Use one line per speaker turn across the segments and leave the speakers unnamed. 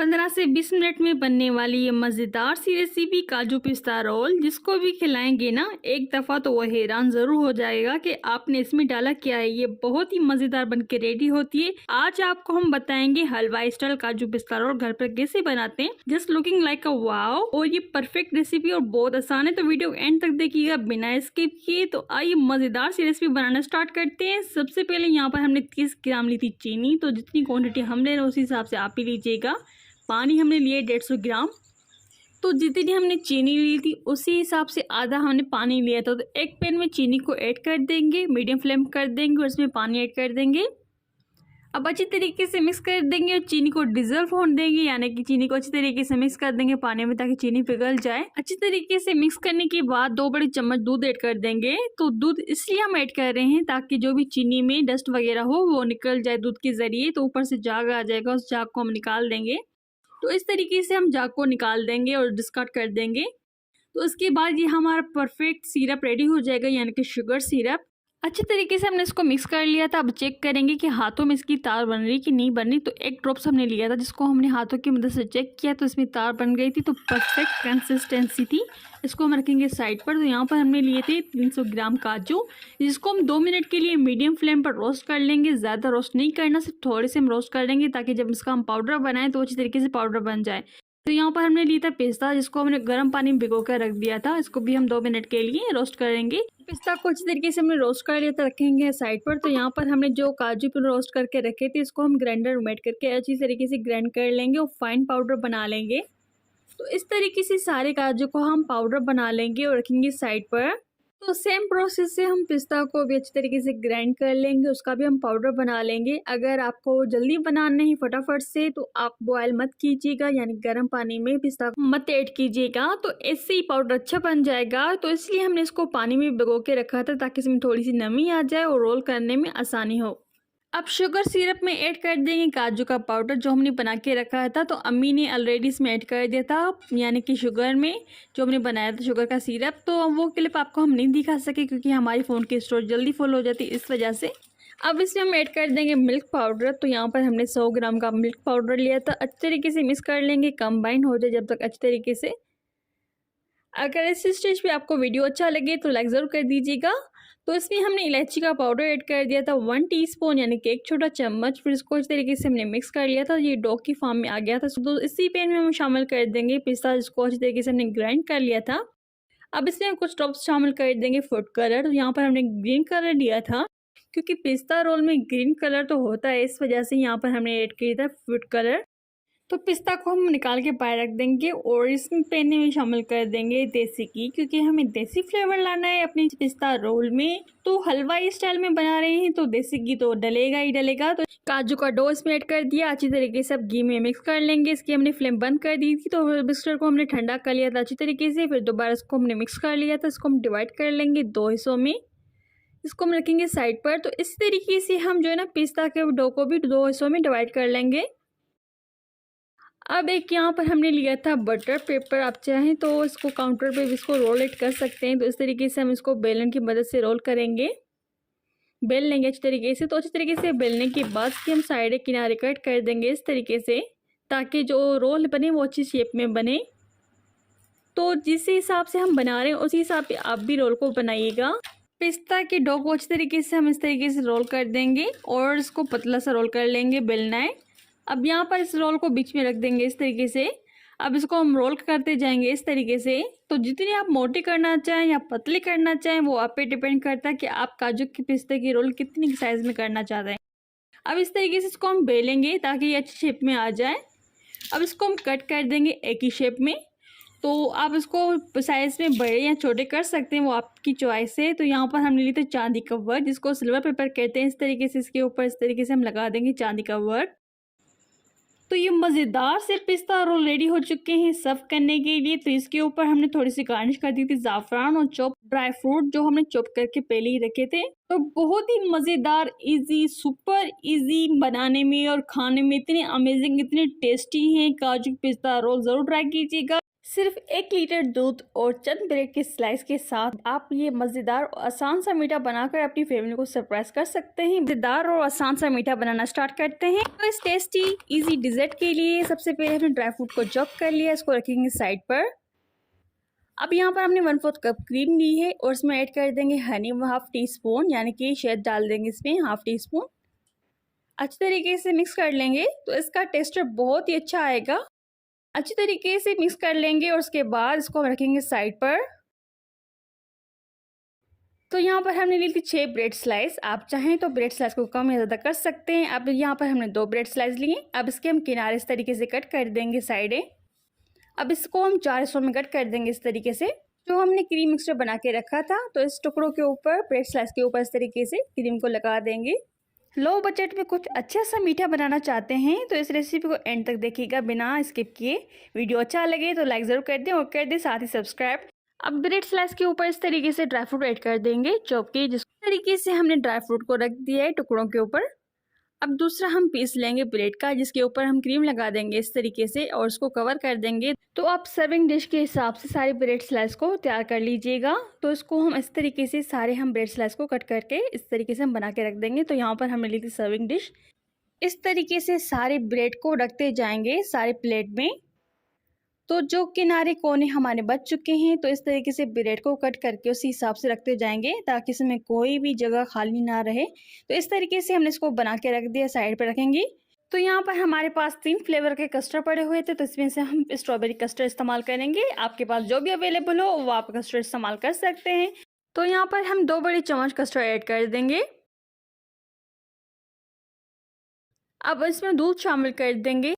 15 से 20 मिनट में बनने वाली ये मज़ेदार सी रेसिपी काजू पिस्ता रोल, जिसको भी खिलाएंगे ना एक दफ़ा तो वो हैरान ज़रूर हो जाएगा कि आपने इसमें डाला क्या है। ये बहुत ही मज़ेदार बन के रेडी होती है। आज आपको हम बताएंगे हलवाई स्टाइल काजू पिस्ता रोल घर पर कैसे बनाते हैं, just looking like a wow. और ये परफेक्ट रेसिपी और बहुत आसान है, तो वीडियो एंड तक देखिएगा बिना स्किप किए। तो आइए मज़ेदार सी रेसिपी बनाना स्टार्ट करते हैं। सबसे पहले यहाँ पर हमने 30 ग्राम ली थी चीनी, तो जितनी क्वान्टिटी हम ले रहे हैं उसी हिसाब से आप ही लीजिएगा। पानी हमने लिए 150 ग्राम, तो जितनी हमने चीनी ली थी उसी हिसाब से आधा हमने पानी लिया था। तो एक पैन में चीनी को ऐड कर देंगे, मीडियम फ्लेम कर देंगे और इसमें पानी ऐड कर देंगे। अब अच्छी तरीके से मिक्स कर देंगे और चीनी को डिजोल्व होने देंगे, यानी कि चीनी को अच्छी तरीके से मिक्स कर देंगे पानी में ताकि चीनी पिघल जाए। अच्छी तरीके से मिक्स करने के बाद 2 बड़े चम्मच दूध ऐड कर देंगे। तो दूध इसलिए हम ऐड कर रहे हैं ताकि जो भी चीनी में डस्ट वगैरह हो वो निकल जाए दूध के ज़रिए। तो ऊपर से जाग आ जाएगा, उस जाग को हम निकाल देंगे। तो इस तरीके से हम जाग को निकाल देंगे और डिस्कार्ड कर देंगे। तो उसके बाद ये हमारा परफेक्ट सिरप रेडी हो जाएगा, यानी कि शुगर सिरप। अच्छे तरीके से हमने इसको मिक्स कर लिया था। अब चेक करेंगे कि हाथों में इसकी तार बन रही कि नहीं बन रही। तो 1 ड्रॉप्स हमने लिया था, जिसको हमने हाथों की मदद से चेक किया तो इसमें तार बन गई थी। तो परफेक्ट कंसिस्टेंसी थी। इसको हम रखेंगे साइड पर। तो यहाँ पर हमने लिए थे 300 ग्राम काजू, जिसको हम 2 मिनट के लिए मीडियम फ्लेम पर रोस्ट कर लेंगे। ज़्यादा रोस्ट नहीं करना, सिर्फ थोड़े से हम रोस्ट कर लेंगे ताकि जब इसका हम पाउडर बनाएं तो अच्छी तरीके से पाउडर बन जाए। तो यहाँ पर हमने लिया था पिस्ता, जिसको हमने गर्म पानी में भिगो कर रख दिया था। इसको भी हम 2 मिनट के लिए रोस्ट करेंगे। पिस्ता को अच्छी तरीके से हमने रोस्ट कर लिया था, रखेंगे साइड पर। तो यहाँ पर हमने जो काजू को रोस्ट करके रखे थे, इसको हम ग्राइंडर में ऐड करके अच्छी तरीके से ग्राइंड कर लेंगे और फाइन पाउडर बना लेंगे। तो इस तरीके से सारे काजू को हम पाउडर बना लेंगे और रखेंगे साइड पर। तो सेम प्रोसेस से हम पिस्ता को भी अच्छी तरीके से ग्राइंड कर लेंगे, उसका भी हम पाउडर बना लेंगे। अगर आपको जल्दी बनाना है फटाफट से, तो आप बॉयल मत कीजिएगा, यानी गर्म पानी में पिस्ता मत ऐड कीजिएगा, तो इससे ही पाउडर अच्छा बन जाएगा। तो इसलिए हमने इसको पानी में भिगो के रखा था ताकि इसमें थोड़ी सी नमी आ जाए और रोल करने में आसानी हो। अब शुगर सिरप में ऐड कर देंगे काजू का पाउडर जो हमने बना के रखा था। तो अम्मी ने ऑलरेडी इसमें ऐड कर दिया था, यानी कि शुगर में जो हमने बनाया था शुगर का सिरप। तो वो क्लिप आपको हम नहीं दिखा सके क्योंकि हमारी फ़ोन की स्टोरेज जल्दी फुल हो जाती है, इस वजह से। अब इसमें हम ऐड कर देंगे मिल्क पाउडर। तो यहाँ पर हमने 100 ग्राम का मिल्क पाउडर लिया था। अच्छे तरीके से मिक्स कर लेंगे, कंबाइन हो जाए जब तक अच्छे तरीके से। अगर इस स्टेज पे आपको वीडियो अच्छा लगे तो लाइक ज़रूर कर दीजिएगा। तो इसमें हमने इलायची का पाउडर ऐड कर दिया था 1 टीस्पून, यानी कि 1 छोटा चम्मच। फिर इसको इस तरीके से हमने मिक्स कर लिया था, ये डो की फॉर्म में आ गया था। तो इसी पैन में हम शामिल कर देंगे पिस्ता, जिसको अच्छी तरीके से हमने ग्राइंड कर लिया था। अब इसमें हम कुछ ड्रॉप्स शामिल कर देंगे फूड कलर। तो यहाँ पर हमने ग्रीन कलर लिया था, क्योंकि पिस्ता रोल में ग्रीन कलर तो होता है, इस वजह से यहाँ पर हमने ऐड किया था फूड कलर। तो पिस्ता को हम निकाल के बाहर रख देंगे और इसमें पैन में शामिल कर देंगे देसी घी, क्योंकि हमें देसी फ्लेवर लाना है अपने पिस्ता रोल में। तो हलवाई स्टाइल में बना रहे हैं तो देसी घी तो डलेगा ही डलेगा। तो काजू का डो इसमें ऐड कर दिया, अच्छी तरीके से अब घी में मिक्स कर लेंगे। इसकी हमने फ्लेम बंद कर दी थी, तो मिक्सचर को हमने ठंडा कर लिया था अच्छी तरीके से। फिर दोबारा इसको हमने मिक्स कर लिया था। इसको हम डिवाइड कर लेंगे 2 हिस्सों में, इसको हम रखेंगे साइड पर। तो इस तरीके से हम जो है ना पिस्ता के डो को भी 2 हिस्सों में डिवाइड कर लेंगे। अब एक यहाँ पर हमने लिया था बटर पेपर, आप चाहें तो इसको काउंटर पे भी इसको रोल इट कर सकते हैं। तो इस तरीके से हम इसको बेलन की मदद से रोल करेंगे, बेल लेंगे अच्छी तरीके से। तो अच्छी तरीके से बेलने के बाद इसके हम साइड किनारे कट कर देंगे इस तरीके से, ताकि जो रोल बने वो अच्छी शेप में बने। तो जिस हिसाब से हम बना रहे हैं उसी हिसाब से आप भी रोल को बनाइएगा। पिस्ता के डो को अच्छी तरीके से हम इस तरीके से रोल कर देंगे और इसको पतला सा रोल कर लेंगे, बेलना है। अब यहाँ पर इस रोल को बीच में रख देंगे इस तरीके से। अब इसको हम रोल करते जाएंगे इस तरीके से। तो जितनी आप मोटी करना चाहें या पतली करना चाहें वो आप पे डिपेंड करता है कि आप काजू की पिस्ते की रोल कितनी साइज़ में करना चाहते हैं। अब इस तरीके से इसको हम बेलेंगे ताकि ये अच्छी शेप में आ जाए। अब इसको हम कट कर देंगे एक ही शेप में। तो आप इसको साइज़ में बड़े या छोटे कर सकते हैं, वो आपकी चॉइस है। तो यहाँ पर हमने लिए थे चांदी का वर्क, जिसको सिल्वर पेपर कहते हैं। इस तरीके से इसके ऊपर इस तरीके से हम लगा देंगे चांदी का वर्क। तो ये मज़ेदार से पिस्ता रोल रेडी हो चुके हैं सर्व करने के लिए। तो इसके ऊपर हमने थोड़ी सी गार्निश कर दी थी ज़ाफ़रान और चॉप ड्राई फ्रूट जो हमने चॉप करके पहले ही रखे थे। तो बहुत ही मज़ेदार, इजी, सुपर इजी बनाने में और खाने में इतने अमेजिंग, इतने टेस्टी हैं काजू पिस्ता रोल। ज़रूर ट्राई कीजिएगा। सिर्फ 1 लीटर दूध और चंद ब्रेड के स्लाइस के साथ आप ये मज़ेदार और आसान सा मीठा बनाकर अपनी फैमिली को सरप्राइज कर सकते हैं। मज़ेदार और आसान सा मीठा बनाना स्टार्ट करते हैं। तो इस टेस्टी इजी डिज़र्ट के लिए सबसे पहले हमने ड्राई फ्रूट को चॉप कर लिया, इसको रखेंगे साइड पर। अब यहाँ पर हमने 1/4 कप क्रीम ली है और इसमें ऐड कर देंगे हनी 1/2 टी स्पून, यानी कि शहद डाल देंगे इसमें 1/2 टी स्पून। अच्छी तरीके से मिक्स कर लेंगे तो इसका टेस्ट बहुत ही अच्छा आएगा। अच्छी तरीके से मिक्स कर लेंगे और उसके बाद इसको हम रखेंगे साइड पर। तो यहाँ पर हमने ली थी 6 ब्रेड स्लाइस। आप चाहें तो ब्रेड स्लाइस को कम या ज़्यादा कर सकते हैं। अब यहाँ पर हमने 2 ब्रेड स्लाइस लिए। अब इसके हम किनारे इस तरीके से कट कर देंगे साइडें। अब इसको हम 4 हिस्सों में कट कर देंगे इस तरीके से। जो हमने क्रीम मिक्सचर बना के रखा था तो इस टुकड़ों के ऊपर, ब्रेड स्लाइस के ऊपर इस तरीके से क्रीम को लगा देंगे। लो बजट में कुछ अच्छा सा मीठा बनाना चाहते हैं तो इस रेसिपी को एंड तक देखिएगा बिना स्किप किए। वीडियो अच्छा लगे तो लाइक ज़रूर कर दें और कर दें साथ ही सब्सक्राइब। अब ब्रेड स्लाइस के ऊपर इस तरीके से ड्राई फ्रूट ऐड कर देंगे चॉप के। जिस तरीके से हमने ड्राई फ्रूट को रख दिया है टुकड़ों के ऊपर। अब दूसरा हम पीस लेंगे ब्रेड का, जिसके ऊपर हम क्रीम लगा देंगे इस तरीके से और उसको कवर कर देंगे। तो आप सर्विंग डिश के हिसाब से सारे ब्रेड स्लाइस को तैयार कर लीजिएगा। तो इसको हम इस तरीके से सारे हम ब्रेड स्लाइस को कट करके इस तरीके से हम बना के रख देंगे। तो यहाँ पर हमने ली थी सर्विंग डिश। इस तरीके से सारे ब्रेड को रखते जाएंगे सारे प्लेट में। तो जो किनारे कोने हमारे बच चुके हैं तो इस तरीके से ब्रेड को कट करके उसी हिसाब से रखते जाएंगे ताकि इसमें कोई भी जगह खाली ना रहे। तो इस तरीके से हमने इसको बना के रख दिया, साइड पर रखेंगे। तो यहाँ पर हमारे पास 3 फ्लेवर के कस्टर्ड पड़े हुए थे तो इसमें से हम स्ट्रॉबेरी कस्टर्ड इस्तेमाल करेंगे। आपके पास जो भी अवेलेबल हो वो आप कस्टर्ड इस्तेमाल कर सकते हैं। तो यहाँ पर हम 2 बड़ी चम्मच कस्टर्ड ऐड कर देंगे। अब इसमें दूध शामिल कर देंगे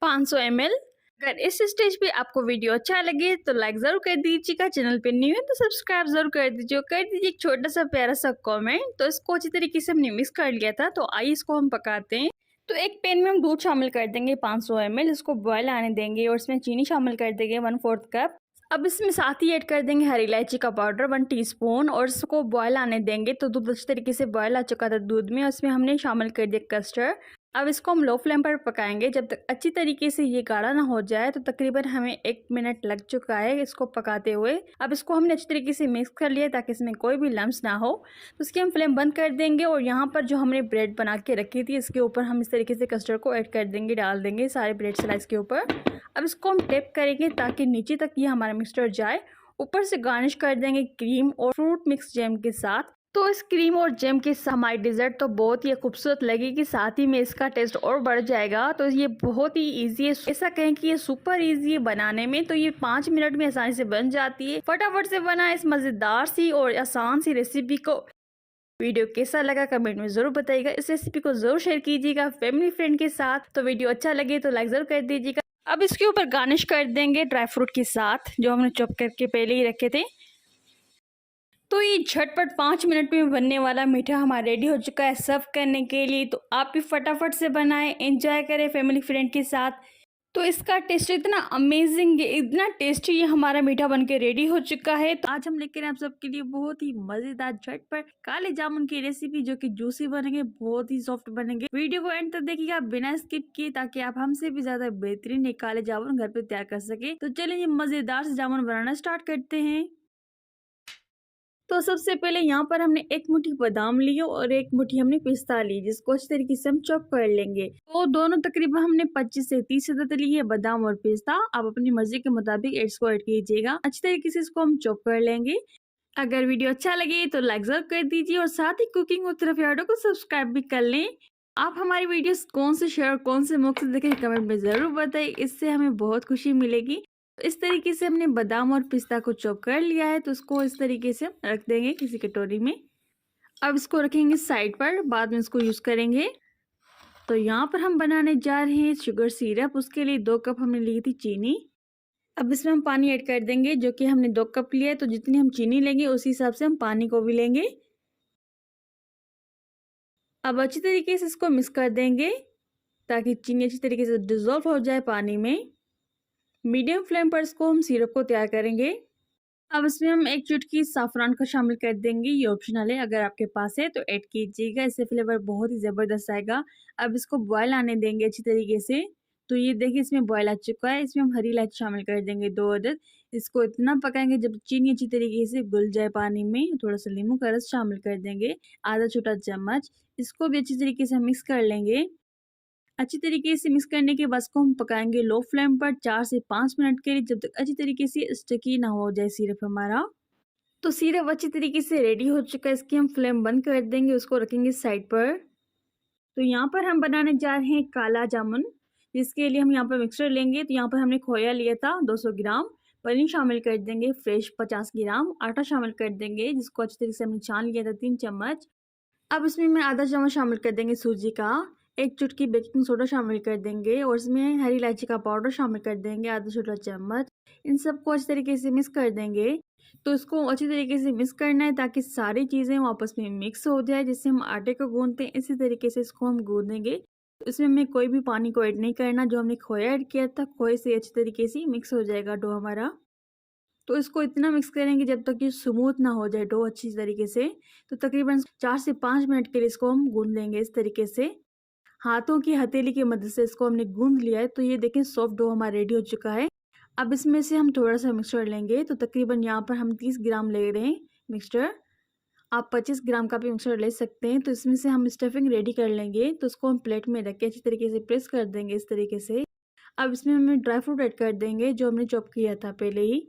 500 ml। अगर इस स्टेज पे आपको वीडियो अच्छा लगे तो लाइक ज़रूर कर दीजिएगा। चैनल पे न्यू है तो सब्सक्राइब ज़रूर कर दीजिए और कर दीजिए एक छोटा सा प्यारा सा कमेंट। तो इसको अच्छी तरीके से हमने मिक्स कर लिया था। तो आइए इसको हम पकाते हैं। तो एक पैन में हम दूध शामिल कर देंगे 500 ml, इसको बॉयल आने देंगे और इसमें चीनी शामिल कर देंगे 1/4 कप। अब इसमें साथ ही ऐड कर देंगे हरी इलायची का पाउडर 1 टीस्पून और इसको बॉयल आने देंगे। तो दूध अच्छी तरीके से बॉयल आ चुका था दूध में, उसमें हमने शामिल कर दिया कस्टर्ड। अब इसको हम लो फ्लेम पर पकाएंगे जब तक अच्छी तरीके से ये गाढ़ा ना हो जाए। तो तकरीबन हमें 1 मिनट लग चुका है इसको पकाते हुए। अब इसको हमने अच्छी तरीके से मिक्स कर लिया ताकि इसमें कोई भी लम्स ना हो। तो इसकी हम फ्लेम बंद कर देंगे और यहाँ पर जो हमने ब्रेड बना के रखी थी इसके ऊपर हम इस तरीके से कस्टर्ड को ऐड कर देंगे, डाल देंगे सारे ब्रेड स्लाइस के ऊपर। अब इसको हम टैप करेंगे ताकि नीचे तक ये हमारा मिक्सचर जाए। ऊपर से गार्निश कर देंगे क्रीम और फ्रूट मिक्स जैम के साथ। तो इस क्रीम और जैम के साथ हमारी डिज़र्ट तो बहुत ही खूबसूरत लगेगी, साथ ही में इसका टेस्ट और बढ़ जाएगा। तो ये बहुत ही इजी है, ऐसा कहें कि ये सुपर इजी है बनाने में। तो ये 5 मिनट में आसानी से बन जाती है। फटाफट से बनाएं इस मज़ेदार सी और आसान सी रेसिपी को। वीडियो कैसा लगा कमेंट में ज़रूर बताइएगा। इस रेसिपी को ज़रूर शेयर कीजिएगा फैमिली फ्रेंड के साथ। तो वीडियो अच्छा लगे तो लाइक ज़रूर कर दीजिएगा। अब इसके ऊपर गार्निश कर देंगे ड्राई फ्रूट के साथ जो हमने चॉप करके पहले ही रखे थे। तो ये झटपट 5 मिनट में बनने वाला मीठा हमारा रेडी हो चुका है सर्व करने के लिए। तो आप भी फटाफट से बनाएं, एंजॉय करें फैमिली फ्रेंड के साथ। तो इसका टेस्ट इतना अमेजिंग है, इतना टेस्टी ये हमारा मीठा बनके रेडी हो चुका है। तो आज हम लेकर आप सबके लिए बहुत ही मजेदार झटपट काले जामुन की रेसिपी, जो कि जूसी बनेंगे, बहुत ही सॉफ्ट बनेंगे। वीडियो को एंड तक देखिएगा बिना स्किप किए ताकि आप हमसे भी ज्यादा बेहतरीन ये काले जामुन घर पे तैयार कर सके। तो चलिए मजेदार से जामुन बनाना स्टार्ट करते हैं। तो सबसे पहले यहाँ पर हमने 1 मुट्ठी बादाम लिए और 1 मुट्ठी हमने पिस्ता ली, जिसको अच्छी तरीके से हम चॉप कर लेंगे। तो दोनों तकरीबन हमने 25 से 30 अदद लिए है बादाम और पिस्ता। आप अपनी मर्जी के मुताबिक इसको ऐड कीजिएगा। अच्छी तरीके से इसको हम चॉप कर लेंगे। अगर वीडियो अच्छा लगे तो लाइक जरूर कर दीजिए और साथ ही कुकिंग और तरफ यार्डो को सब्सक्राइब भी कर लें। आप हमारी वीडियोस कौन से शेयर कौन से मुख्य देखें कमेंट में ज़रूर बताइए, इससे हमें बहुत खुशी मिलेगी। इस तरीके से हमने बादाम और पिस्ता को चॉप कर लिया है। तो इसको इस तरीके से रख देंगे किसी कटोरी में। अब इसको रखेंगे साइड पर, बाद में इसको यूज़ करेंगे। तो यहाँ पर हम बनाने जा रहे हैं शुगर सिरप। उसके लिए 2 कप हमने ली थी चीनी। अब इसमें हम पानी ऐड कर देंगे, जो कि हमने 2 कप लिया है। तो जितनी हम चीनी लेंगे उसी हिसाब से हम पानी को भी लेंगे। अब अच्छी तरीके से इसको मिक्स कर देंगे ताकि चीनी अच्छी तरीके से डिज़ोल्व हो जाए पानी में। मीडियम फ्लेम पर इसको हम सिरप को तैयार करेंगे। अब इसमें हम 1 चुटकी साफ़रान का शामिल कर देंगे। ये ऑप्शनल है, अगर आपके पास है तो ऐड कीजिएगा, इससे फ्लेवर बहुत ही ज़बरदस्त आएगा। अब इसको बॉयल आने देंगे अच्छी तरीके से। तो ये देखिए इसमें बॉयल आ चुका है। इसमें हम हरी इलायची शामिल कर देंगे 2 अदद। इसको इतना पकाएँगे जब चीनी अच्छी तरीके से घुल जाए पानी में। थोड़ा-सा नींबू का रस शामिल कर देंगे, आधा छोटा चम्मच। इसको भी अच्छी तरीके से मिक्स कर लेंगे। अच्छी तरीके से मिक्स करने के बाद इसको हम पकाएँगे लो फ्लेम पर 4 से 5 मिनट के लिए, जब तक अच्छी तरीके से स्टिकी ना हो जाए सिरप हमारा। तो सिरप अच्छी तरीके से रेडी हो चुका है। इसकी हम फ्लेम बंद कर देंगे, उसको रखेंगे साइड पर। तो यहाँ पर हम बनाने जा रहे हैं काला जामुन, जिसके लिए हम यहाँ पर मिक्सर लेंगे। तो यहाँ पर हमने खोया लिया था 200 ग्राम, पनीर शामिल कर देंगे फ्रेश 50 ग्राम, आटा शामिल कर देंगे जिसको अच्छी तरीके से हमने छान लिया था 3 चम्मच। अब इसमें मैं आधा चम्मच शामिल कर देंगे सूजी का, 1 चुटकी बेकिंग सोडा शामिल कर देंगे और इसमें हरी इलायची का पाउडर शामिल कर देंगे आधा छोटा चम्मच। इन सबको अच्छी तरीके से मिक्स कर देंगे। तो इसको अच्छी तरीके से मिक्स करना है ताकि सारी चीज़ें आपस में मिक्स हो जाए। जैसे हम आटे को गूंदते हैं इसी तरीके से इसको हम गूंदेंगे। तो इसमें हमें कोई भी पानी को ऐड नहीं करना। जो हमने खोया ऐड किया था, खोए से अच्छी तरीके से मिक्स हो जाएगा डो हमारा। तो इसको इतना मिक्स करेंगे जब तक ये स्मूथ ना हो जाए डो अच्छी तरीके से। तो तकरीबन 4 से 5 मिनट के लिए इसको हम गूंद लेंगे इस तरीके से। हाथों की हथेली की मदद से इसको हमने गूंद लिया है। तो ये देखें सॉफ्ट डो हमारा रेडी हो चुका है। अब इसमें से हम थोड़ा सा मिक्सचर लेंगे। तो तकरीबन यहाँ पर हम 30 ग्राम ले रहे हैं मिक्सचर। आप 25 ग्राम का भी मिक्सचर ले सकते हैं। तो इसमें से हम स्टफिंग रेडी कर लेंगे। तो उसको हम प्लेट में रख के अच्छी तरीके से प्रेस कर देंगे इस तरीके से। अब इसमें हम ड्राई फ्रूट ऐड कर देंगे जो हमने चॉप किया था पहले ही।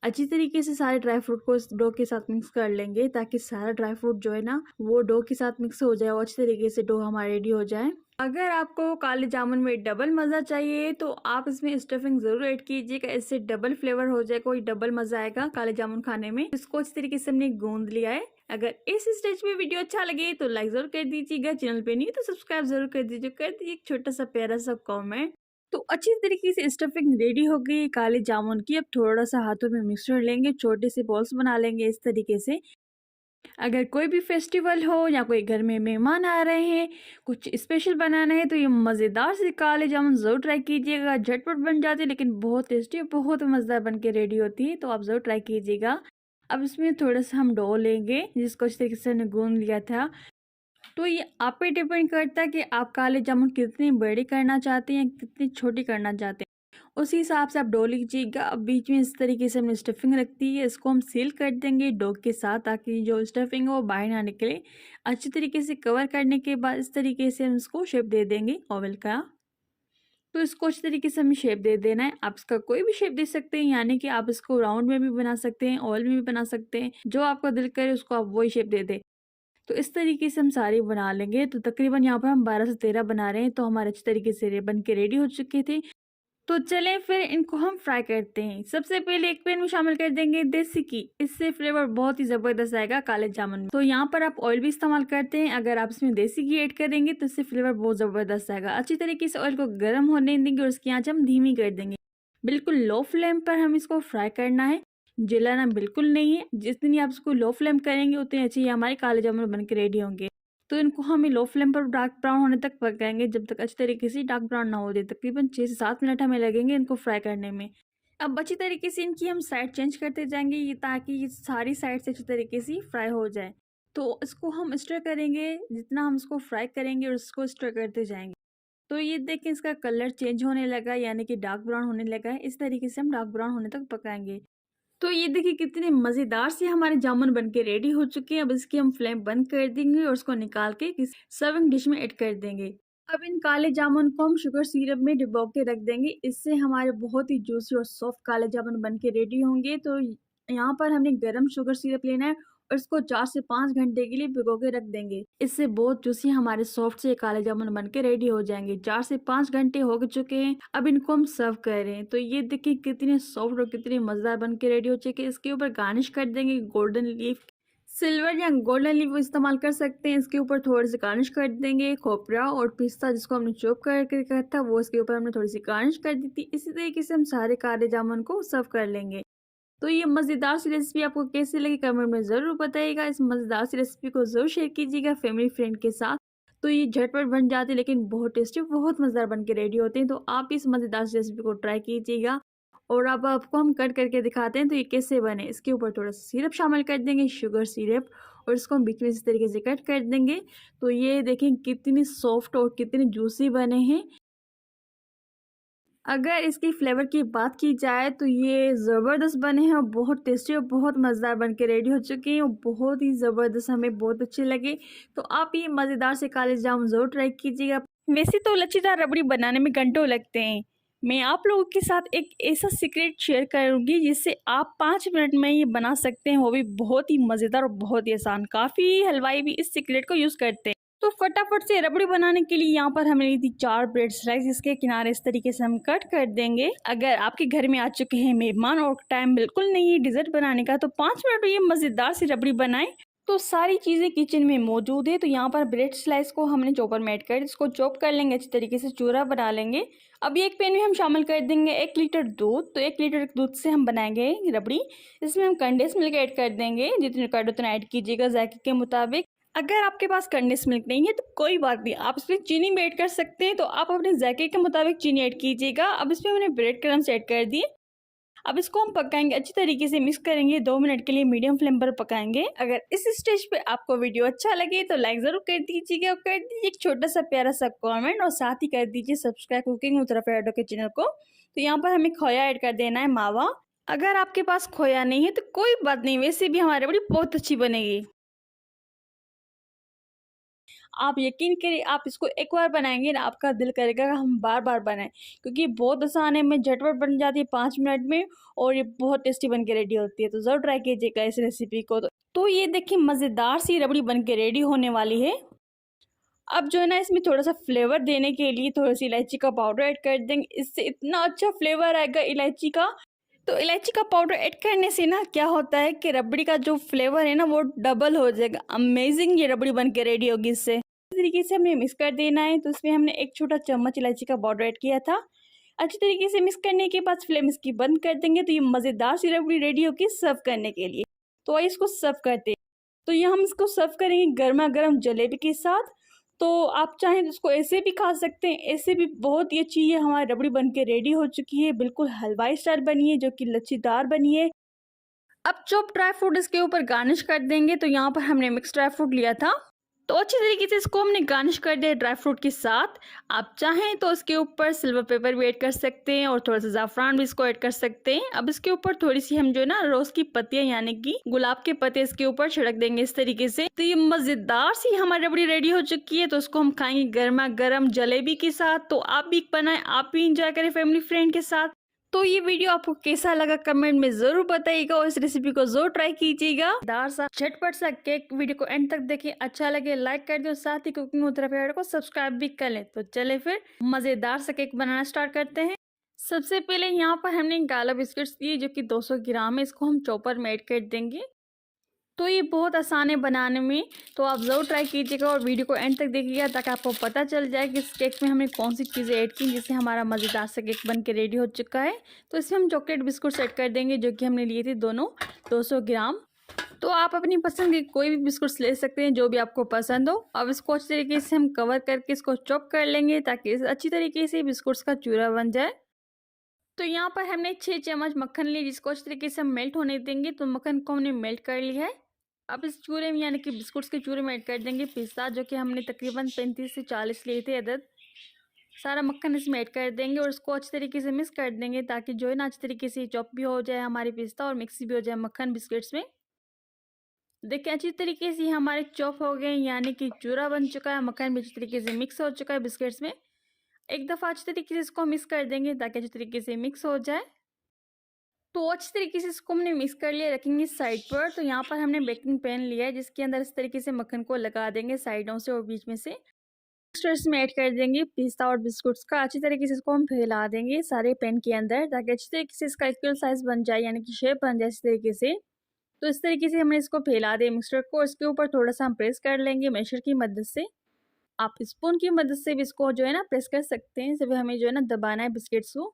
अच्छी तरीके से सारे ड्राई फ्रूट को इस डो के साथ मिक्स कर लेंगे ताकि सारा ड्राई फ्रूट जो है ना वो डो के साथ मिक्स हो जाए और अच्छी तरीके से डो हमारा रेडी हो जाए। अगर आपको काले जामुन में डबल मज़ा चाहिए तो आप इसमें स्टफिंग ज़रूर ऐड कीजिएगा। इससे डबल फ्लेवर हो जाए, कोई डबल मज़ा आएगा काले जामुन खाने में। इसको अच्छी तरीके से हमने गूंद लिया है। अगर इस स्टेज पे वीडियो अच्छा लगे तो लाइक ज़रूर कर दीजिएगा, चैनल पे नहीं तो सब्सक्राइब ज़रूर कर दीजिए एक छोटा सा प्यारा सा कॉमेंट। तो अच्छी तरीके से स्टफिंग रेडी हो गई काले जामुन की। अब थोड़ा सा हाथों में मिक्सचर लेंगे, छोटे से बॉल्स बना लेंगे इस तरीके से। अगर कोई भी फेस्टिवल हो या कोई घर में मेहमान आ रहे हैं, कुछ स्पेशल बनाना है तो ये मज़ेदार से काले जामुन ज़रूर ट्राई कीजिएगा। झटपट बन जाते हैं लेकिन बहुत टेस्टी और बहुत मज़ेदार बन के रेडी होती है। तो आप ज़रूर ट्राई कीजिएगा। अब इसमें थोड़ा सा हम डो लेंगे जिसको इस तरीके से हमने गूंद लिया था। तो ये आप पे डिपेंड करता है कि आप काले जामुन कितनी बड़ी करना चाहते हैं, कितनी छोटी करना चाहते हैं। उसी हिसाब से आप डो लीजिएगा। अब बीच में इस तरीके से हमने स्टफिंग रख दी है, इसको हम सील कर देंगे डो के साथ ताकि जो स्टफिंग है वो बाहर ना निकले। अच्छी तरीके से कवर करने के बाद इस तरीके से हम इसको शेप दे देंगे ओवल का। तो इसको अच्छी तरीके से हमें शेप दे देना है। आप इसका कोई भी शेप दे सकते हैं, यानी कि आप इसको राउंड में भी बना सकते हैं, ओवल में भी बना सकते हैं। जो आपका दिल करे उसको आप वही शेप दे दें। तो इस तरीके से हम सारे बना लेंगे। तो तकरीबन यहाँ पर हम 12 से 13 बना रहे हैं। तो हमारे अच्छी तरीके से बन के रेडी हो चुके थे। तो चलें फिर इनको हम फ्राई करते हैं। सबसे पहले एक पैन में शामिल कर देंगे देसी घी। इससे फ्लेवर बहुत ही ज़बरदस्त आएगा काले जामुन में। तो यहाँ पर आप ऑयल भी इस्तेमाल करते हैं। अगर आप इसमें देसी घी ऐड करेंगे तो इससे फ्लेवर बहुत ज़बरदस्त आएगा। अच्छी तरीके से ऑयल को गर्म होने देंगे और उसकी आंच हम धीमी कर देंगे। बिल्कुल लो फ्लेम पर हम इसको फ्राई करना है, जलाना बिल्कुल नहीं है। जितनी आप इसको लो फ्लेम करेंगे उतनी अच्छी हमारे काले जामुन बन के रेडी होंगे। तो इनको हमें लो फ्लेम पर डार्क ब्राउन होने तक पकाएंगे, जब तक अच्छी तरीके से डार्क ब्राउन ना हो जाए। तकरीबन 6 से 7 मिनट हमें लगेंगे इनको फ्राई करने में। अब अच्छी तरीके से इनकी हम साइड चेंज करते जाएंगे ये ताकि ये सारी साइड से अच्छी तरीके से फ्राई हो जाए। तो इसको हम स्टर करेंगे, जितना हम इसको फ्राई करेंगे और इसको स्टर करते जाएंगे। तो ये देखें इसका कलर चेंज होने लगा, यानी कि डार्क ब्राउन होने लगा है। इस तरीके से हम डार्क ब्राउन होने तक पकाएंगे। तो ये देखिए कितने मज़ेदार से हमारे जामुन बनके रेडी हो चुके हैं। अब इसकी हम फ्लेम बंद कर देंगे और उसको निकाल के किसी सर्विंग डिश में ऐड कर देंगे। अब इन काले जामुन को हम शुगर सिरप में डुबो के रख देंगे। इससे हमारे बहुत ही जूसी और सॉफ्ट काले जामुन बनके रेडी होंगे। तो यहाँ पर हमने गरम शुगर सिरप लेना है और इसको 4 से 5 घंटे के लिए भिगो के रख देंगे। इससे बहुत जूसी हमारे सॉफ्ट से काले जामुन बनके रेडी हो जाएंगे। 4 से 5 घंटे हो चुके हैं। अब इनको हम सर्व कर रहे हैं। तो ये देखिए कितने सॉफ्ट और कितने मजेदार बनके रेडी हो चुके हैं। इसके ऊपर गार्निश कर देंगे गोल्डन लीफ, सिल्वर या गोल्डन लीफ इस्तेमाल कर सकते हैं। इसके ऊपर थोड़ी सी गार्निश कर देंगे। खोपरा और पिस्ता जिसको हमने चॉप करके रखा था वो इसके ऊपर हमने थोड़ी सी गार्निश कर दी थी। इसी तरीके से हम सारे काले जामुन को सर्व कर लेंगे। तो ये मज़ेदार सी रेसिपी आपको कैसी लगी कमेंट में ज़रूर बताइएगा। इस मज़ेदार सी रेसिपी को ज़रूर शेयर कीजिएगा फैमिली फ्रेंड के साथ। तो ये झटपट बन जाते हैं लेकिन बहुत टेस्टी, बहुत मज़ेदार बन के रेडी होते हैं। तो आप इस मज़ेदार सी रेसिपी को ट्राई कीजिएगा। और अब आपको हम कट करके दिखाते हैं तो ये कैसे बने। इसके ऊपर थोड़ा सा सिरप शामिल कर देंगे, शुगर सिरप, और इसको हम बीच में इस तरीके से कट कर देंगे। तो ये देखें कितनी सॉफ्ट और कितनी जूसी बने हैं। अगर इसकी फ्लेवर की बात की जाए तो ये ज़बरदस्त बने हैं और बहुत टेस्टी और बहुत मज़ेदार बन के रेडी हो चुके हैं और बहुत ही ज़बरदस्त हमें बहुत अच्छे लगे। तो आप ये मज़ेदार से काले जामुन ज़रूर ट्राई कीजिएगा। वैसे तो लच्छेदार रबड़ी बनाने में घंटों लगते हैं। मैं आप लोगों के साथ एक ऐसा सीक्रेट शेयर करूँगी जिससे आप 5 मिनट में ये बना सकते हैं, वो भी बहुत ही मज़ेदार और बहुत ही आसान। काफ़ी हलवाई भी इस सीक्रेट को यूज़ करते हैं। तो फटाफट से रबड़ी बनाने के लिए यहाँ पर हमने ली थी 4 ब्रेड स्लाइस। इसके किनारे इस तरीके से हम कट कर देंगे। अगर आपके घर में आ चुके हैं मेहमान और टाइम बिल्कुल नहीं है डिजर्ट बनाने का, तो 5 मिनट में ये मज़ेदार सी रबड़ी बनाएं। तो सारी चीज़ें किचन में मौजूद है। तो यहाँ पर ब्रेड स्लाइस को हमने चॉपर में ऐड कर इसको चॉप कर लेंगे, अच्छी तरीके से चूरा बना लेंगे। अब एक पैन में हम शामिल कर देंगे 1 लीटर दूध। तो 1 लीटर दूध से हम बनाएंगे रबड़ी। इसमें हम कंडेंस मिल्क ऐड कर देंगे, जितने कर उतना ऐड कीजिएगा जायके के मुताबिक। अगर आपके पास कंडेंस मिल्क नहीं है तो कोई बात नहीं, आप इसमें चीनी भी ऐड कर सकते हैं। तो आप अपने जायके के मुताबिक चीनी ऐड कीजिएगा। अब इसमें हमने ब्रेड क्रम्स ऐड कर दिए। अब इसको हम पकाएंगे, अच्छी तरीके से मिक्स करेंगे। 2 मिनट के लिए मीडियम फ्लेम पर पकाएंगे। अगर इस स्टेज पे आपको वीडियो अच्छा लगे तो लाइक ज़रूर कर दीजिएगा और कर दीजिए एक छोटा सा प्यारा सा कमेंट और साथ ही कर दीजिए सब्सक्राइब कुकिंग उत्तराखंड के चैनल को। तो यहाँ पर हमें खोया ऐड कर देना है, मावा। अगर आपके पास खोया नहीं है तो कोई बात नहीं, वैसे भी हमारी रबड़ी बहुत अच्छी बनेगी। आप यकीन करिए, आप इसको एक बार बनाएंगे ना आपका दिल करेगा कि हम बार बार बनाएं, क्योंकि बहुत आसान है, में झटपट बन जाती है 5 मिनट में और ये बहुत टेस्टी बन के रेडी होती है। तो ज़रूर ट्राई कीजिएगा इस रेसिपी को। तो ये देखिए मज़ेदार सी रबड़ी बन के रेडी होने वाली है। अब जो है ना, इसमें थोड़ा सा फ्लेवर देने के लिए थोड़ी सी इलायची का पाउडर ऐड कर देंगे। इससे इतना अच्छा फ्लेवर आएगा इलायची का। तो इलायची का पाउडर ऐड करने से ना क्या होता है कि रबड़ी का जो फ्लेवर है ना वो डबल हो जाएगा। अमेजिंग ये रबड़ी बन के रेडी होगी इससे। इस तरीके से हमें मिक्स कर देना है। तो इसमें हमने 1 छोटा चम्मच इलायची का पाउडर ऐड किया था। अच्छी तरीके से मिक्स करने के बाद फ्लेम इसकी बंद कर देंगे। तो ये मज़ेदार सी रबड़ी रेडी होगी सर्व करने के लिए। तो आइए इसको सर्व करते हैं। तो ये हम इसको सर्व करेंगे गर्मा गर्म जलेबी के साथ। तो आप चाहें तो इसको ऐसे भी खा सकते हैं, ऐसे भी बहुत ही अच्छी ये हमारी रबड़ी बन के रेडी हो चुकी है। बिल्कुल हलवाई स्टाइल बनी है, जो कि लच्छेदार बनी है। अब चॉप ड्राई फ्रूट इसके ऊपर गार्निश कर देंगे। तो यहाँ पर हमने मिक्स ड्राई फ्रूट लिया था, तो अच्छी तरीके से इसको हमने गार्निश कर दिया ड्राई फ्रूट के साथ। आप चाहें तो इसके ऊपर सिल्वर पेपर भी ऐड कर सकते हैं और थोड़ा सा ज़ाफ़रान भी इसको ऐड कर सकते हैं। अब इसके ऊपर थोड़ी सी हम जो है ना रोज़ की पत्तियां यानी कि गुलाब के पत्ते इसके ऊपर छिड़क देंगे इस तरीके से। तो ये मज़ेदार सी हमारी रबड़ी रेडी हो चुकी है। तो इसको हम खाएंगे गर्मा गर्म जलेबी के साथ। तो आप भी बनाएं, आप भी इंजॉय करें फैमिली फ्रेंड के साथ। तो ये वीडियो आपको कैसा लगा कमेंट में जरूर बताइएगा और इस रेसिपी को जरूर ट्राई कीजिएगा। दार सा झटपट सा केक, वीडियो को एंड तक देखिए, अच्छा लगे लाइक कर दो, साथ ही कुकिंग उत्तराखंड को सब्सक्राइब भी कर लें। तो चले फिर मजेदार सा केक बनाना स्टार्ट करते हैं। सबसे पहले यहाँ पर हमने काला बिस्किट्स लिए जो कि 200 ग्राम है। इसको हम चॉपर में ऐड कर देंगे। तो ये बहुत आसान है बनाने में, तो आप ज़रूर ट्राई कीजिएगा और वीडियो को एंड तक देखिएगा ताकि आपको पता चल जाए कि इस केक में हमने कौन सी चीज़ें ऐड की जिससे हमारा मज़ेदार सा केक बन के रेडी हो चुका है। तो इसमें हम चॉकलेट बिस्कुट ऐड कर देंगे जो कि हमने लिए थे दोनों 200 ग्राम। तो आप अपनी पसंद के कोई भी बिस्कुट्स ले सकते हैं जो भी आपको पसंद हो। अब इसको अच्छी तरीके से हम कवर करके इसको चॉप कर लेंगे ताकि अच्छी तरीके से बिस्कुट्स का चूरा बन जाए। तो यहाँ पर हमने 6 चम्मच मक्खन लिए जिसको अच्छी तरीके से हम मेल्ट होने देंगे। तो मक्खन को हमने मेल्ट कर लिया है। अब इस चूरे में यानी कि बिस्कुट्स के चूरे में ऐड कर देंगे पिस्ता, जो कि हमने तकरीबन 35 से 40 लिए थे अदद। सारा मक्खन इसमें ऐड कर देंगे और इसको अच्छी तरीके से मिक्स कर देंगे ताकि जो है ना अच्छी तरीके से चॉप भी हो जाए हमारी पिस्ता और मिक्स भी हो जाए मक्खन बिस्किट्स में। देखिए अच्छी तरीके से हमारे चॉप हो गए, यानी कि चूरा बन चुका है, मक्खन भी अच्छी तरीके से मिक्स हो चुका है बिस्किट्स में। एक दफ़ा अच्छी तरीके से इसको मिक्स कर देंगे ताकि अच्छी तरीके से मिक्स हो जाए। तो अच्छी तरीके से इसको हमने मिक्स कर लिया, रखेंगे साइड पर। तो यहाँ पर हमने बेकिंग पैन लिया है जिसके अंदर इस तरीके से मक्खन को लगा देंगे साइडों से और बीच में से। मिक्सचर में ऐड कर देंगे पिस्ता और बिस्कुट्स का। अच्छी तरीके से इसको हम फैला देंगे सारे पैन के अंदर ताकि अच्छी तरीके से इसका इक्वल साइज बन जाए, यानी कि शेप बन जाए इस तरीके से। तो इस तरीके से हमने इसको फैला दिया मिक्सचर को। इसके ऊपर थोड़ा सा हम प्रेस कर लेंगे मैशर की मदद से। आप स्पून की मदद से भी इसको जो है ना प्रेस कर सकते हैं। सिर्फ हमें जो है ना दबाना है बिस्किट्स को।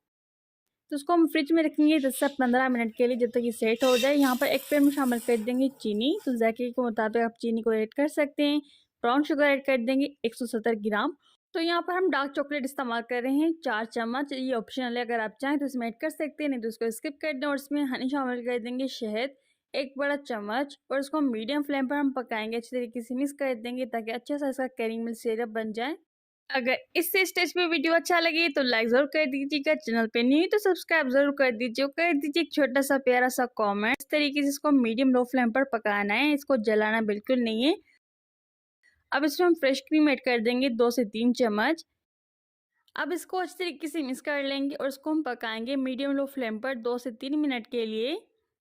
तो उसको हम फ्रिज में रखेंगे 10 से 15 मिनट के लिए जब तक ये सेट हो जाए। यहाँ पर एक पैन में शामिल कर देंगे चीनी। तो जायके के मुताबिक आप चीनी को ऐड कर सकते हैं। ब्राउन शुगर ऐड कर देंगे 170 ग्राम। तो यहाँ पर हम डार्क चॉकलेट इस्तेमाल कर रहे हैं 4 चम्मच। ये ऑप्शनल है, अगर आप चाहें तो इसमें ऐड कर सकते हैं, नहीं तो इसको स्किप कर दें। और इसमें हनी शामिल कर देंगे शहद 1 बड़ा चम्मच और इसको मीडियम फ्लेम पर हम पकाएंगे। अच्छी तरीके से मिक्स कर देंगे ताकि अच्छा सा इसका कैरेमल सिरप बन जाए। अगर इस स्टेज पे वीडियो अच्छा लगे तो लाइक जरूर कर दीजिएगा, चैनल पे नहीं तो सब्सक्राइब जरूर कर दीजिए, कर दीजिए एक छोटा सा प्यारा सा कमेंट। इस तरीके से इसको मीडियम लो फ्लेम पर पकाना है, इसको जलाना बिल्कुल नहीं है। अब इसमें हम फ्रेश क्रीम ऐड कर देंगे 2 से 3 चम्मच। अब इसको अच्छी तरीके से मिक्स कर लेंगे और इसको हम पकाएंगे मीडियम लो फ्लेम पर 2 से 3 मिनट के लिए,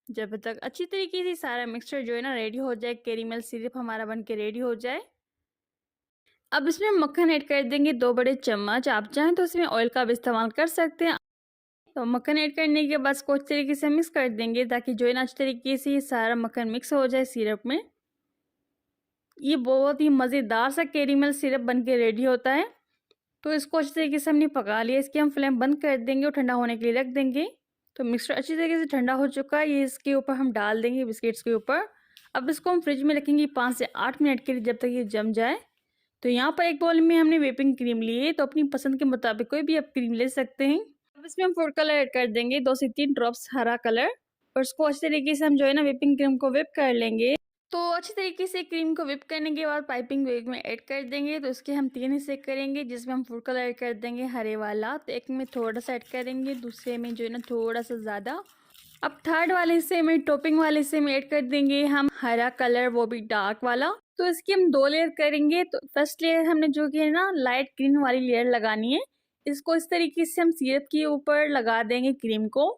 जब तक अच्छी तरीके से सारा मिक्सचर जो है ना रेडी हो जाए, कैरेमल सिरप हमारा बन के रेडी हो जाए। अब इसमें मक्खन ऐड कर देंगे 2 बड़े चम्मच। आप चाहें तो इसमें ऑयल का भी इस्तेमाल कर सकते हैं। तो मक्खन ऐड करने के बाद इसको अच्छी तरीके से मिक्स कर देंगे ताकि जो है ना अच्छी तरीके से ये सारा मक्खन मिक्स हो जाए सिरप में। ये बहुत ही मज़ेदार सा कैरेमल सिरप बन के रेडी होता है। तो इसको अच्छी तरीके से हमने पका लिया, इसकी हम फ्लेम बंद कर देंगे और ठंडा होने के लिए रख देंगे। तो मिक्सचर अच्छी तरीके से ठंडा हो चुका है, ये इसके ऊपर हम डाल देंगे बिस्किट्स के ऊपर। अब इसको हम फ्रिज में रखेंगे 5 से 8 मिनट के लिए, जब तक ये जम जाए। तो यहाँ पर एक बाउल में हमने व्हिपिंग क्रीम ली है, तो अपनी पसंद के मुताबिक कोई भी आप क्रीम ले सकते हैं। अब इसमें हम फूड कलर ऐड कर देंगे 2 से 3 ड्रॉप्स हरा कलर, और इसको अच्छी तरीके से हम जो है ना व्हिपिंग क्रीम को व्हिप कर लेंगे। तो अच्छी तरीके से क्रीम को व्हिप करने के बाद पाइपिंग बैग में ऐड कर देंगे। तो इसके हम 3 हिस्से करेंगे, जिसमें हम फूड कलर ऐड कर देंगे हरे वाला। तो एक में थोड़ा सा ऐड करेंगे, दूसरे में जो है ना थोड़ा सा ज़्यादा। अब थर्ड वाले हिस्से में, टॉपिंग वाले हिस्से में ऐड कर देंगे हम हरा कलर, वो भी डार्क वाला। तो इसकी हम 2 लेयर करेंगे। तो फर्स्ट लेयर हमने जो कि है ना लाइट ग्रीन वाली लेयर लगानी है। इसको इस तरीके से हम सिरप के ऊपर लगा देंगे क्रीम को।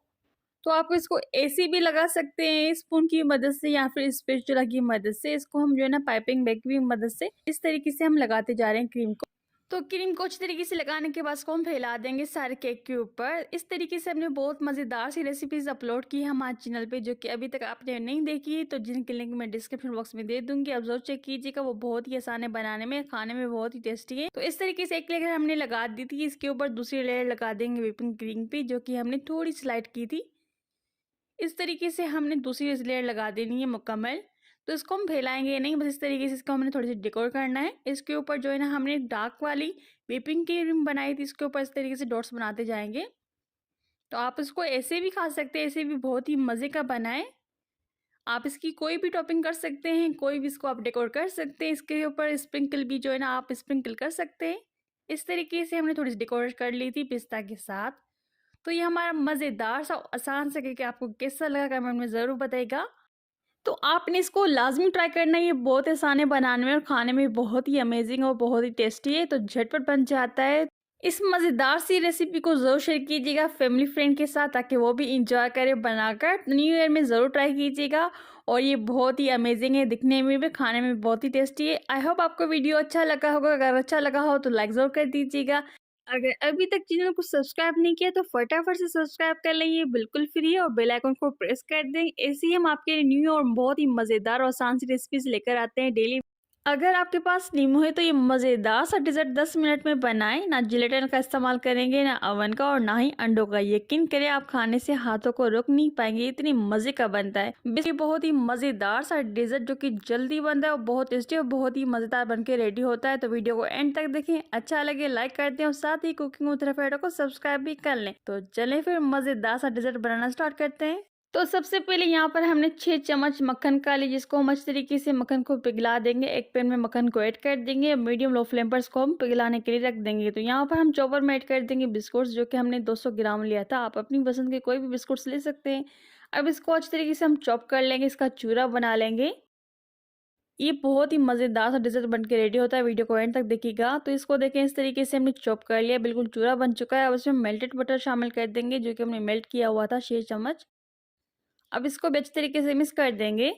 तो आप इसको ऐसे भी लगा सकते हैं स्पून की मदद से, या फिर स्पैचुला की मदद से। इसको हम जो है ना पाइपिंग बैग की मदद से इस तरीके से हम लगाते जा रहे हैं क्रीम को। तो क्रीम को अच्छी तरीके से लगाने के बाद इसको हम फैला देंगे सारे केक के ऊपर। इस तरीके से हमने बहुत मज़ेदार सी रेसिपीज़ अपलोड की है हमारे चैनल पे, जो कि अभी तक आपने नहीं देखी, तो जिनके लिंक मैं डिस्क्रिप्शन बॉक्स में दे दूंगी, आप जरूर चेक कीजिएगा। वो बहुत ही आसान है बनाने में, खाने में बहुत ही टेस्टी है। तो इस तरीके से एक लेयर हमने लगा दी थी, इसके ऊपर दूसरी लेयर लगा देंगे व्हिपिंग क्रीम पे, जो कि हमने थोड़ी स्लाइड की थी। इस तरीके से हमने दूसरी लेयर लगा देनी है मुकम्मल। तो इसको हम फैलाएंगे नहीं, बस इस तरीके से इसको हमने थोड़ी सी डेकोर करना है। इसके ऊपर जो है ना हमने डार्क वाली व्हिपिंग क्रीम बनाई थी, इसके ऊपर इस तरीके से डॉट्स बनाते जाएंगे। तो आप इसको ऐसे भी खा सकते हैं, ऐसे भी बहुत ही मज़े का बना है। आप इसकी कोई भी टॉपिंग कर सकते हैं, कोई भी इसको आप डेकोर कर सकते हैं। इसके ऊपर स्प्रिंकल भी जो है ना आप स्प्रिंकल कर सकते हैं। इस तरीके से हमने थोड़ी सी डेकोरेट कर ली थी पिस्ता के साथ। तो ये हमारा मज़ेदार सा आसान सा केक आपको कैसा लगा कमेंट में ज़रूर बताइएगा। तो आपने इसको लाज़मी ट्राई करना, ये बहुत आसान है बनाने में और खाने में बहुत ही अमेजिंग और बहुत ही टेस्टी है। तो झटपट बन जाता है। इस मज़ेदार सी रेसिपी को ज़रूर शेयर कीजिएगा फैमिली फ्रेंड के साथ, ताकि वो भी इंजॉय करे बनाकर। न्यू ईयर में ज़रूर ट्राई कीजिएगा। और ये बहुत ही अमेजिंग है, दिखने में भी खाने में बहुत ही टेस्टी है। आई होप आपको वीडियो अच्छा लगा होगा। अगर अच्छा लगा हो तो लाइक ज़रूर कर दीजिएगा। अगर अभी तक चैनल को सब्सक्राइब नहीं किया तो फटाफट से सब्सक्राइब कर लें, ये बिल्कुल फ्री है। और बेल आइकन को प्रेस कर दें, ऐसे ही हम आपके लिए न्यू और बहुत ही मज़ेदार और आसान सी रेसिपीज लेकर आते हैं डेली। अगर आपके पास नींबू है तो ये मज़ेदार सा डिज़र्ट 10 मिनट में बनाएं। ना जिलेटिन का इस्तेमाल करेंगे, ना ओवन का, और ना ही अंडों का। यकीन करें आप खाने से हाथों को रोक नहीं पाएंगे, इतनी मज़े का बनता है। ये बहुत ही मज़ेदार सा डिज़र्ट जो कि जल्दी बनता है और बहुत टेस्टी और बहुत ही मज़ेदार बन के रेडी होता है। तो वीडियो को एंड तक देखें, अच्छा लगे लाइक कर दें और साथ ही कुकिंग विद रफेडो को सब्सक्राइब भी कर लें। तो चलें फिर मज़ेदार सा डिज़र्ट बनाना स्टार्ट करते हैं। तो सबसे पहले यहाँ पर हमने 6 चम्मच मक्खन का ली, जिसको हम अच्छी तरीके से मक्खन को पिघला देंगे। एक पैन में मक्खन को ऐड कर देंगे, मीडियम लो फ्लेम पर इसको हम पिघलाने के लिए रख देंगे। तो यहाँ पर हम चॉपर में ऐड कर देंगे बिस्कुट्स, जो कि हमने 200 ग्राम लिया था। आप अपनी पसंद के कोई भी बिस्कुट्स ले सकते हैं। अब इसको अच्छी तरीके से हम चॉप कर लेंगे, इसका चूरा बना लेंगे। ये बहुत ही मज़ेदार सा डिज़र्ट बन के रेडी होता है, वीडियो को एंड तक देखिएगा। तो इसको देखें, इस तरीके से हमने चॉप कर लिया, बिल्कुल चूरा बन चुका है। अब इसमें मेल्टेड बटर शामिल कर देंगे, जो कि हमने मेल्ट किया हुआ था 6 चम्मच। अब इसको भी अच्छी तरीके से मिक्स कर देंगे।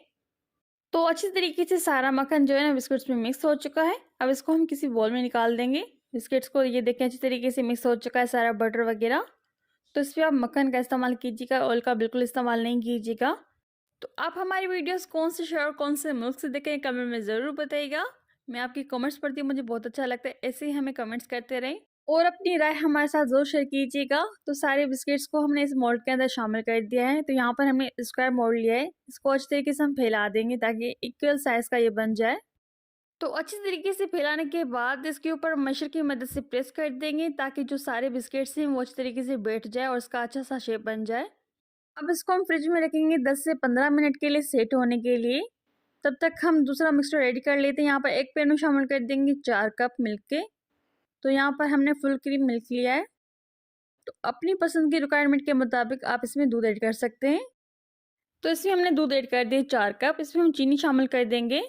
तो अच्छी तरीके से सारा मक्खन जो है ना बिस्किट्स में मिक्स हो चुका है। अब इसको हम किसी बॉल में निकाल देंगे। बिस्किट्स को ये देखें अच्छी तरीके से मिक्स हो चुका है सारा बटर वगैरह। तो इस पर आप मक्खन का इस्तेमाल कीजिएगा, ऑयल का बिल्कुल इस्तेमाल नहीं कीजिएगा। तो आप हमारी वीडियोस कौन से शहर और कौन से मुल्क से देखें कमेंट में ज़रूर बताइएगा। मैं आपकी कमेंट्स पढ़ती हूँ, मुझे बहुत अच्छा लगता है। ऐसे ही हमें कमेंट्स करते रहें और अपनी राय हमारे साथ ज़रूर शेयर कीजिएगा। तो सारे बिस्किट्स को हमने इस मोल्ड के अंदर शामिल कर दिया है। तो यहाँ पर हमने स्क्वायर मोल्ड लिया है, इसको अच्छी तरीके से हम फैला देंगे ताकि इक्वल साइज़ का ये बन जाए। तो अच्छी तरीके से फैलाने के बाद इसके ऊपर मशर की मदद से प्रेस कर देंगे, ताकि जो सारे बिस्किट्स हैं वो अच्छी तरीके से बैठ जाए और इसका अच्छा सा शेप बन जाए। अब इसको हम फ्रिज में रखेंगे 10 से 15 मिनट के लिए सेट होने के लिए। तब तक हम दूसरा मिक्सचर रेडी कर लेते हैं। यहाँ पर एक पैन में शामिल कर देंगे 4 कप मिल्क के। तो यहाँ पर हमने फुल क्रीम मिल्क लिया है। तो अपनी पसंद की रिक्वायरमेंट के मुताबिक आप इसमें दूध ऐड कर सकते हैं। तो इसमें हमने दूध ऐड कर दिए 4 कप। इसमें हम चीनी शामिल कर देंगे।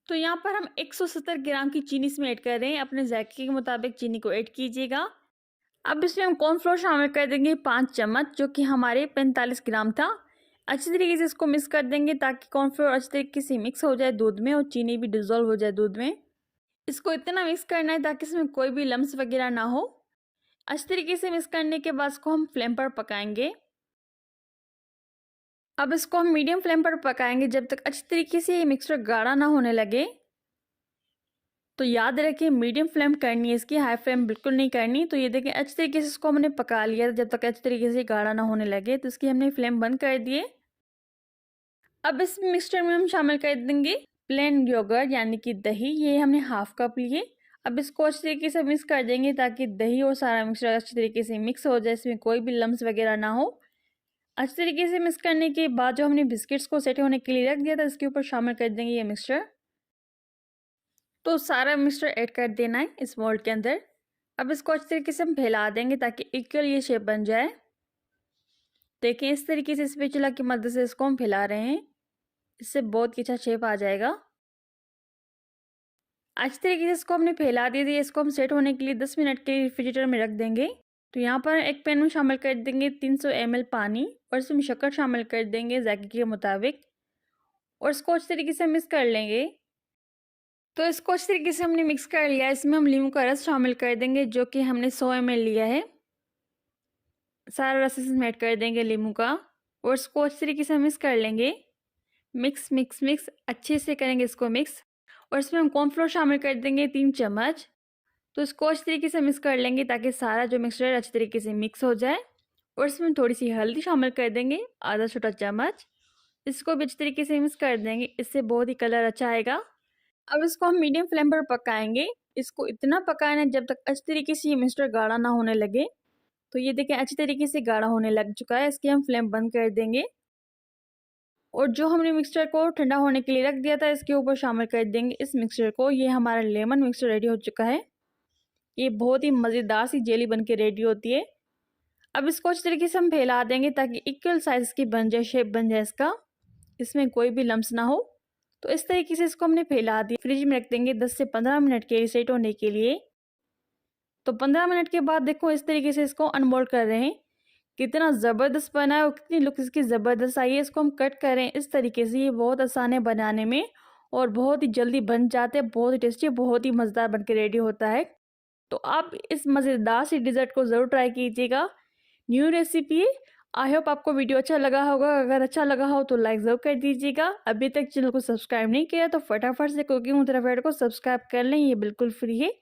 तो यहाँ पर हम 170 ग्राम की चीनी इसमें ऐड कर रहे हैं। अपने जायके के मुताबिक चीनी को ऐड कीजिएगा। अब इसमें हम कॉर्नफ्लोर शामिल कर देंगे 5 चम्मच, जो कि हमारे 45 ग्राम था। अच्छी तरीके से इसको मिक्स कर देंगे ताकि कॉर्नफ्लोर अच्छी तरीके से मिक्स हो जाए दूध में और चीनी भी डिजोल्व हो जाए दूध में। इसको इतना मिक्स करना है ताकि इसमें कोई भी लम्स वगैरह ना हो। अच्छी तरीके से मिक्स करने के बाद इसको हम फ्लेम पर पकाएंगे। अब इसको हम मीडियम फ्लेम पर पकाएंगे जब तक अच्छी तरीके से ये मिक्सचर गाढ़ा ना होने लगे। तो याद रखिए मीडियम फ्लेम करनी है इसकी, हाई फ्लेम बिल्कुल नहीं करनी। तो ये देखिए अच्छी तरीके से इसको हमने पका लिया जब तक अच्छी तरीके से गाढ़ा ना होने लगे। तो इसकी हमने फ्लेम बंद कर दिए। अब इस मिक्सचर में हम शामिल कर देंगे प्लेन योगर्ट यानी कि दही। ये हमने हाफ कप लिए। अब इसको अच्छी तरीके से मिक्स कर देंगे ताकि दही और सारा मिक्सचर अच्छी तरीके से मिक्स हो जाए, इसमें कोई भी लम्स वगैरह ना हो। अच्छी तरीके से मिक्स करने के बाद जो हमने बिस्किट्स को सेट होने के लिए रख दिया था इसके ऊपर शामिल कर देंगे ये मिक्सचर। तो सारा मिक्सचर ऐड कर देना है इस मोल्ड के अंदर। अब इसको अच्छी तरीके से हम फैला देंगे ताकि इक्वल ये शेप बन जाए। देखें इस तरीके से स्पैचुला की मदद से इसको हम फैला रहे हैं, इससे बहुत ही अच्छा शेप आ जाएगा। अच्छी तरीके से इसको हमने फैला दिया है। इसको हम सेट होने के लिए 10 मिनट के लिए रेफ्रिजरेटर में रख देंगे। तो यहाँ पर एक पैन में शामिल कर देंगे 300 ml पानी और इसमें शक्कर शामिल कर देंगे जायके के मुताबिक और इसको अच्छी तरीके से मिक्स कर लेंगे। तो इसको अच्छी तरीके से हमने मिक्स कर लिया। इसमें हम नींबू का रस शामिल कर देंगे जो कि हमने 100 ml लिया है। सारा रस इसमें ऐड कर देंगे नींबू का और इसको अच्छी तरीके से मिक्स कर लेंगे। मिक्स मिक्स मिक्स अच्छे से करेंगे इसको मिक्स। और इसमें हम कॉर्नफ्लोर शामिल कर देंगे 3 चम्मच। तो इसको अच्छी तरीके से मिक्स कर लेंगे ताकि सारा जो मिक्सचर अच्छी तरीके से मिक्स हो जाए। और इसमें थोड़ी सी हल्दी शामिल कर देंगे आधा छोटा चम्मच। इसको भी अच्छी तरीके से मिक्स कर देंगे, इससे बहुत ही कलर अच्छा आएगा। अब इसको हम मीडियम फ्लेम पर पकाएंगे। इसको इतना पकाना है जब तक अच्छी तरीके से ये मिक्सचर गाढ़ा ना होने लगे। तो ये देखें अच्छी तरीके से गाढ़ा होने लग चुका है। इसकी हम फ्लेम बंद कर देंगे और जो हमने मिक्सचर को ठंडा होने के लिए रख दिया था इसके ऊपर शामिल कर देंगे इस मिक्सचर को। ये हमारा लेमन मिक्सचर रेडी हो चुका है। ये बहुत ही मज़ेदार सी जेली बन के रेडी होती है। अब इसको अच्छी तरीके से हम फैला देंगे ताकि इक्वल साइज की बन जाए, शेप बन जाए इसका, इसमें कोई भी लम्स ना हो। तो इस तरीके से इसको हमने फैला दिया। फ्रिज में रख देंगे 10 से 15 मिनट के लिए सेट होने के लिए। तो 15 मिनट के बाद देखो इस तरीके से इसको अनमोल्ड कर रहे हैं। कितना ज़बरदस्त बना है और कितनी लुक इसकी ज़बरदस्त आई है। इसको हम कट करें इस तरीके से, ये बहुत आसान है बनाने में और बहुत ही जल्दी बन जाते हैं। बहुत ही टेस्टी, बहुत ही मज़ेदार बन के रेडी होता है। तो आप इस मज़ेदार सी डिज़र्ट को ज़रूर ट्राई कीजिएगा। न्यू रेसिपी है। आई होप आपको वीडियो अच्छा लगा होगा। अगर अच्छा लगा हो तो लाइक ज़रूर कर दीजिएगा। अभी तक चैनल को सब्सक्राइब नहीं किया तो फटाफट से कुकिंग विद रफेट को सब्सक्राइब कर लें, ये बिल्कुल फ्री है।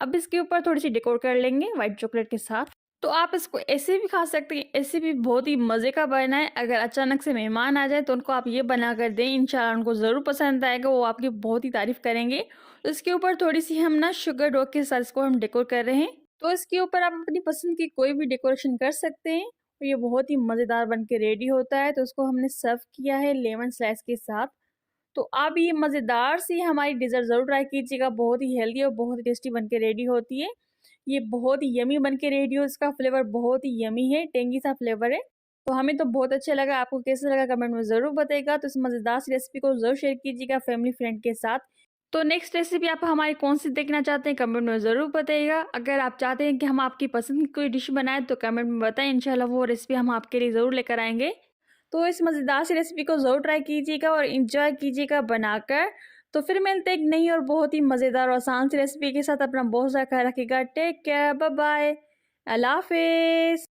अब इसके ऊपर थोड़ी सी डेकोर कर लेंगे वाइट चॉकलेट के साथ। तो आप इसको ऐसे भी खा सकते हैं, ऐसे भी बहुत ही मज़े का बना है। अगर अचानक से मेहमान आ जाए तो उनको आप ये बना कर दें, इंशाल्लाह उनको ज़रूर पसंद आएगा, वो आपकी बहुत ही तारीफ़ करेंगे। तो इसके ऊपर थोड़ी सी हम ना शुगर डॉ के साथ इसको हम डेकोर कर रहे हैं। तो इसके ऊपर आप अपनी पसंद की कोई भी डेकोरेशन कर सकते हैं। तो ये बहुत ही मज़ेदार बन के रेडी होता है। तो उसको हमने सर्व किया है लेमन स्लाइस के साथ। तो आप ये मज़ेदार सी हमारी डिज़र्ट ज़रूर ट्राई कीजिएगा। बहुत ही हेल्दी और बहुत ही टेस्टी बन के रेडी होती है। ये बहुत ही यमी बन के रेडी हो। इसका फ्लेवर बहुत ही यमी है, टेंगी सा फ्लेवर है। तो हमें तो बहुत अच्छा लगा। आपको कैसा लगा कमेंट में ज़रूर बताइएगा। तो इस मज़ेदार सी रेसिपी को ज़रूर शेयर कीजिएगा फैमिली फ्रेंड के साथ। तो नेक्स्ट रेसिपी आप हमारी कौन सी देखना चाहते हैं कमेंट में ज़रूर बताइएगा। अगर आप चाहते हैं कि हम आपकी पसंद की कोई डिश बनाएं तो कमेंट में बताएं, इंशाल्लाह वो रेसिपी हम आपके लिए ज़रूर लेकर आएंगे। तो इस मज़ेदार सी रेसिपी को ज़रूर ट्राई कीजिएगा और इन्जॉय कीजिएगा बनाकर। तो फिर मिलते हैं एक नई और बहुत ही मज़ेदार और आसान सी रेसिपी के साथ। अपना बहुत सारा ख्याल रखिएगा। टेक केयर, बाय बाय, अल्लाह हाफिज़।